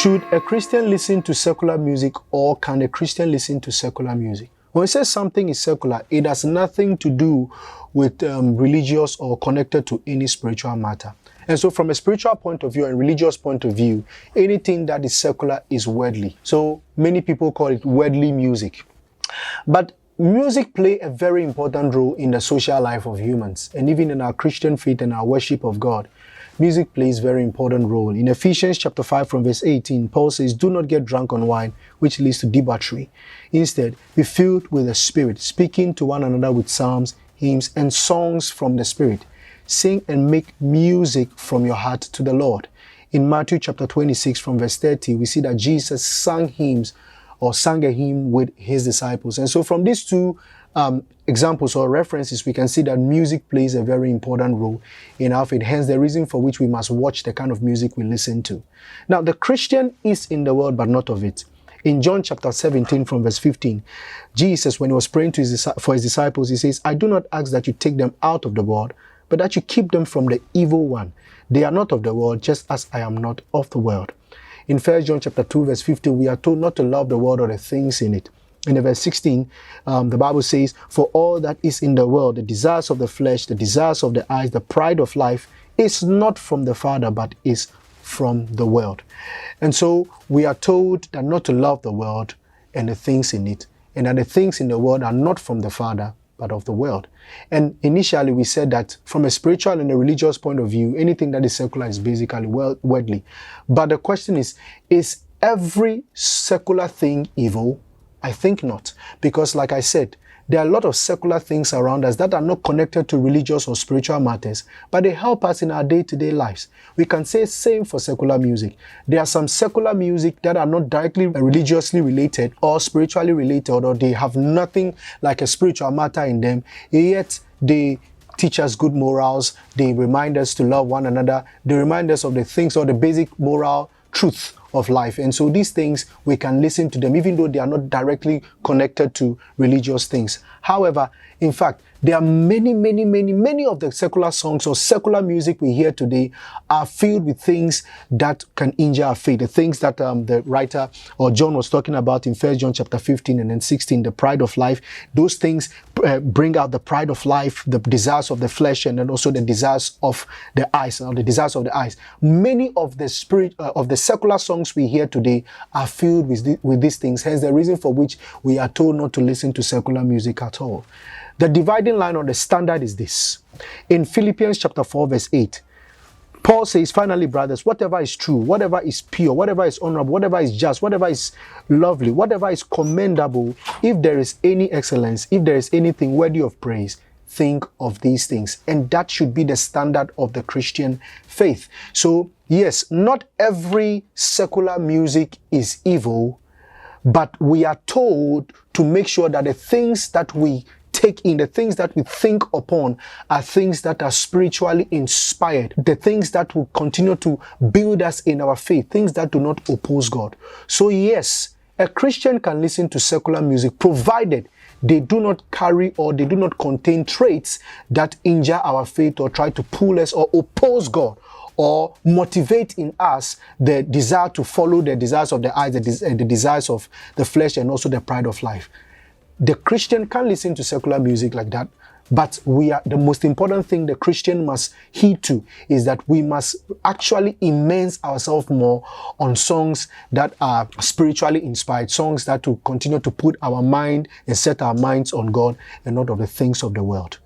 Should a Christian listen to secular music, or can a Christian listen to secular music? When it says something is secular, it has nothing to do with religious or connected to any spiritual matter. And so from a spiritual point of view and religious point of view, anything that is secular is worldly. So many people call it worldly music. But music plays a very important role in the social life of humans, and even in our Christian faith and our worship of God. Music plays a very important role. In Ephesians chapter 5 from verse 18, Paul says, "Do not get drunk on wine, which leads to debauchery. Instead, be filled with the Spirit, speaking to one another with psalms, hymns, and songs from the Spirit. Sing and make music from your heart to the Lord." In Matthew chapter 26 from verse 30, we see that Jesus sang hymns or sang a hymn with his disciples. And so from these two examples or references, we can see that music plays a very important role in our faith. Hence the reason for which we must watch the kind of music we listen to. Now, the Christian is in the world, but not of it. In John chapter 17 from verse 15, Jesus, when he was praying for his disciples, he says, "I do not ask that you take them out of the world, but that you keep them from the evil one. They are not of the world, just as I am not of the world." In 1 John chapter 2 verse 15, we are told not to love the world or the things in it. In verse 16, the Bible says, "For all that is in the world, the desires of the flesh, the desires of the eyes, the pride of life, is not from the Father, but is from the world." And so we are told that not to love the world and the things in it, and that the things in the world are not from the Father, but of the world. And initially we said that from a spiritual and a religious point of view, anything that is secular is basically worldly. But the question is every secular thing evil? I think not. Because like I said, there are a lot of secular things around us that are not connected to religious or spiritual matters, but they help us in our day-to-day lives. We can say same for secular music. There are some secular music that are not directly religiously related or spiritually related, or they have nothing like a spiritual matter in them, yet they teach us good morals, they remind us to love one another, they remind us of the things or the basic moral truth of life. And so these things, we can listen to them even though they are not directly connected to religious things. However, in fact, there are many of the secular songs or secular music we hear today are filled with things that can injure our faith. The things that the writer or John was talking about in 1 John chapter 15 and then 16, the pride of life. Those things bring out the pride of life, the desires of the flesh, and then also the desires of the eyes, or the desires of the eyes. Many of the secular songs we hear today are filled with these things. Hence the reason for which we are told not to listen to secular music at all. The dividing line or the standard is this. In Philippians chapter 4 verse 8, Paul says, "Finally, brothers, whatever is true, whatever is pure, whatever is honorable, whatever is just, whatever is lovely, whatever is commendable, if there is any excellence, if there is anything worthy of praise, think of these things." And that should be the standard of the Christian faith. So yes, not every secular music is evil, but we are told to make sure that the things that we take in, the things that we think upon, are things that are spiritually inspired, the things that will continue to build us in our faith, things that do not oppose God. So yes, a Christian can listen to secular music provided they do not carry or they do not contain traits that injure our faith or try to pull us or oppose God, or motivate in us the desire to follow the desires of the eyes, the desires of the flesh, and also the pride of life. The Christian can listen to secular music like that, but the most important thing the Christian must heed to is that we must actually immerse ourselves more on songs that are spiritually inspired, songs that will continue to put our mind and set our minds on God and not of the things of the world.